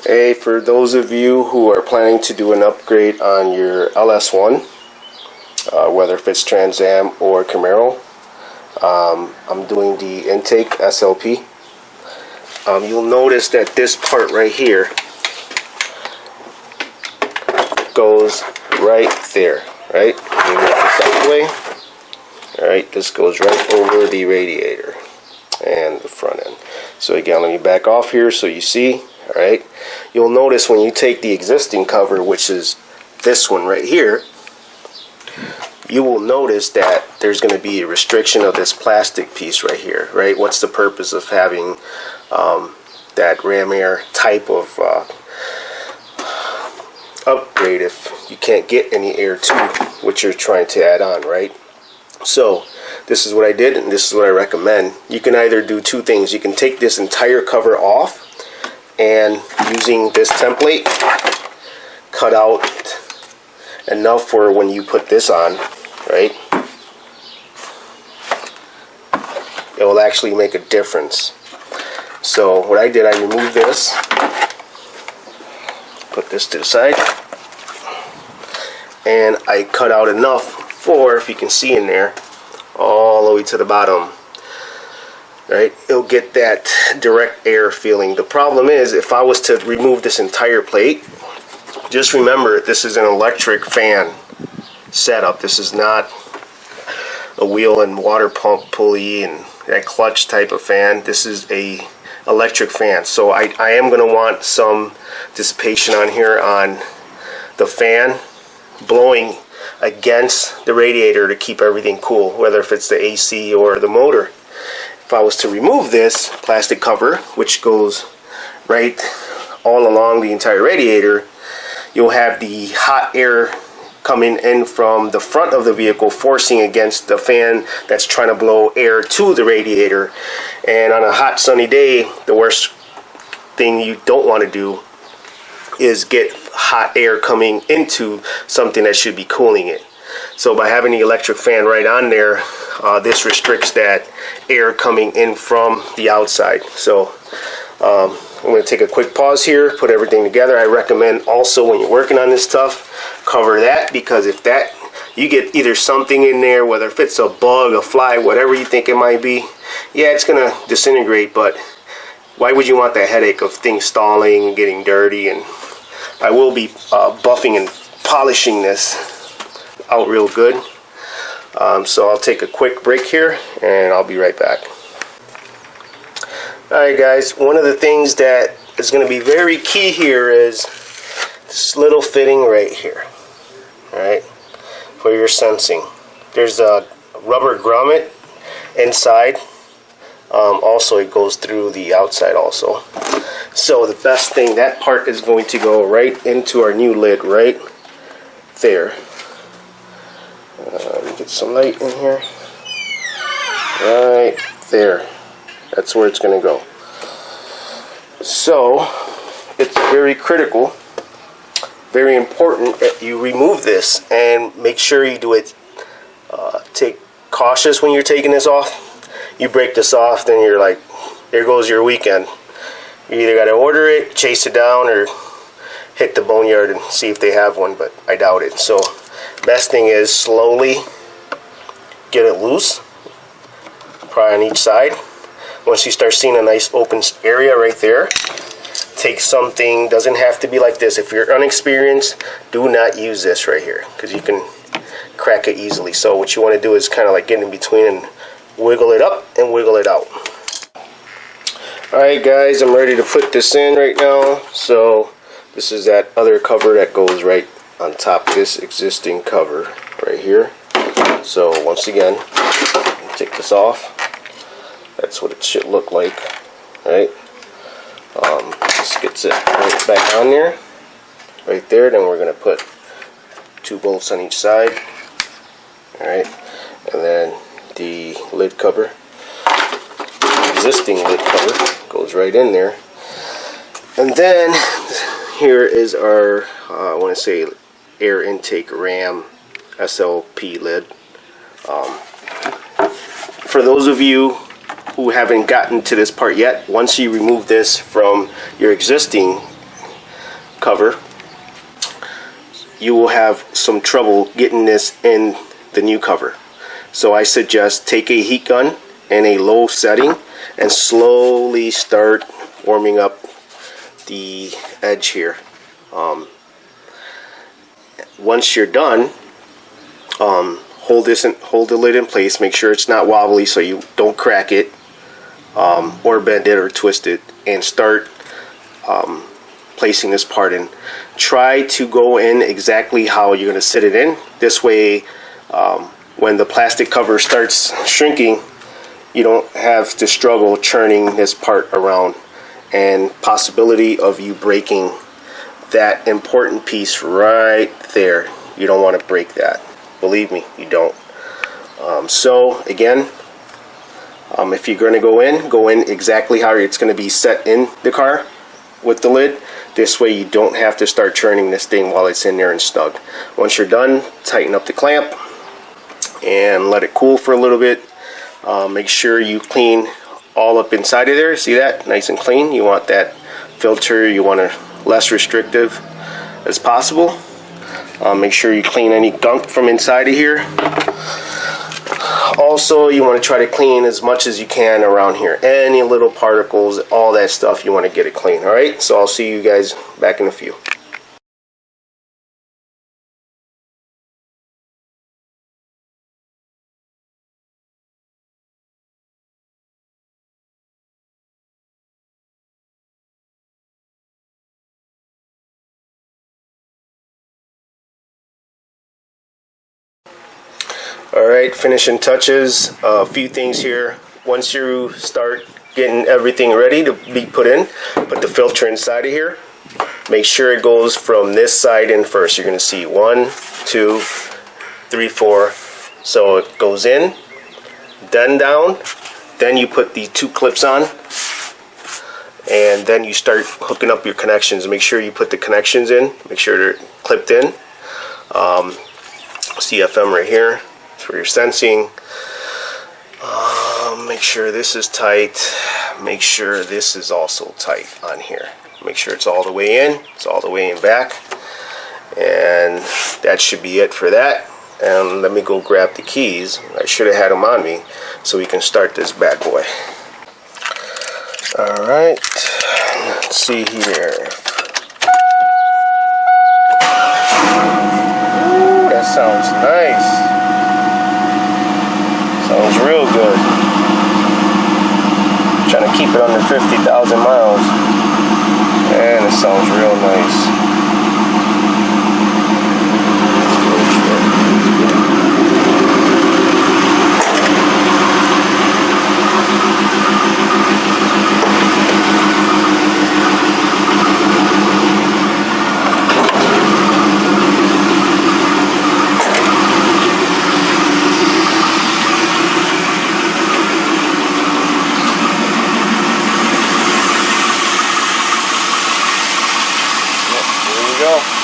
Hey, for those of you who are planning to do an upgrade on your LS1, whether if it's Trans Am or Camaro, I'm doing the intake SLP. You'll notice that this part right here goes right there, right? You move this out of the way. Alright, this goes right over the radiator and the front end. So again, let me back off here so you see. Alright, you'll notice when you take the existing cover, which is this one right here, you will notice that there's going to be a restriction of this plastic piece right here, right? What's the purpose of having that ram air type of upgrade if you can't get any air to what you're trying to add on, right? So this is what I did, and this is what I recommend. You can either do two things. You can take this entire cover off, and using this template, cut out enough for when you put this on, right? It will actually make a difference. So what I did, I removed this, put this to the side, and I cut out enough for, if you can see in there, all the way to the bottom. Right, it'll get that direct air feeling. The problem is, if I was to remove this entire plate, just remember this is an electric fan setup. This is not a wheel and water pump pulley and that clutch type of fan. This is a electric fan. So I am going to want some dissipation on here on the fan blowing against the radiator to keep everything cool, whether if it's the AC or the motor. If I was to remove this plastic cover, which goes right all along the entire radiator, you'll have the hot air coming in from the front of the vehicle forcing against the fan that's trying to blow air to the radiator. And on a hot sunny day, the worst thing you don't want to do is get hot air coming into something that should be cooling it. So by having the electric fan right on there, this restricts that air coming in from the outside. So I'm going to take a quick pause here, put everything together. I recommend also when you're working on this stuff, cover that, because if that, you get either something in there, whether if it's a bug, a fly, whatever you think it might be, yeah, it's going to disintegrate, but why would you want that headache of things stalling, getting dirty? And I will be buffing and polishing this out real good. So I'll take a quick break here and I'll be right back. Alright guys, one of the things that is going to be very key here is this little fitting right here. Alright, for your sensing. There's a rubber grommet inside. Also it goes through the outside also. So the best thing, that part is going to go right into our new lid right there. Get some light in here. Right there. That's where it's going to go. So it's very critical, very important that you remove this and make sure you do it. Take cautious when you're taking this off. You break this off, then you're like, there goes your weekend. You either got to order it, chase it down, or hit the boneyard and see if they have one, but I doubt it. So best thing is slowly get it loose, probably on each side. Once you start seeing a nice open area right there, take something, doesn't have to be like this. If you're unexperienced, do not use this right here, because you can crack it easily. So what you want to do is kind of like get in between and wiggle it up and wiggle it out. Alright guys, I'm ready to put this in right now. So this is that other cover that goes right on top of this existing cover right here. So once again, take this off. That's what it should look like, right? Just gets it right back on there, right there. Then we're going to put 2 bolts on each side, all right? And then the lid cover, existing lid cover, goes right in there. And then here is our, I want to say, air intake ram SLP lid. For those of you who haven't gotten to this part yet, once you remove this from your existing cover, you will have some trouble getting this in the new cover. So I suggest take a heat gun in a low setting and slowly start warming up the edge here. Once you're done, hold the lid in place. Make sure it's not wobbly so you don't crack it or bend it or twist it, and start placing this part in. Try to go in exactly how you're going to sit it in. This way, when the plastic cover starts shrinking, you don't have to struggle churning this part around, and possibility of you breaking that important piece right there. You don't want to break that. Believe me, you don't. So again, if you're going to go in exactly how it's going to be set in the car with the lid. This way you don't have to start churning this thing while it's in there and snug. Once you're done, tighten up the clamp and let it cool for a little bit. Make sure you clean all up inside of there. See that? Nice and clean. You want that filter, you want it less restrictive as possible. Make sure you clean any gunk from inside of here. Also, you want to try to clean as much as you can around here. Any little particles, all that stuff, you want to get it clean. Alright, so I'll see you guys back in a few. Alright, finishing touches. A few things here. Once you start getting everything ready to be put in, put the filter inside of here. Make sure it goes from this side in first. You're going to see 1, 2, 3, 4. So it goes in, then down, then you put the 2 clips on, and then you start hooking up your connections. Make sure you put the connections in. Make sure they're clipped in. CFM right here for your sensing. Make sure this is tight. Make sure this is also tight on here. Make sure it's all the way in. It's all the way in back. And that should be it for that. And let me go grab the keys. I should have had them on me so we can start this bad boy. Alright. Let's see here. Ooh, that sounds nice. Sounds real good. Trying to keep it under 50,000 miles. And it sounds real nice. Go.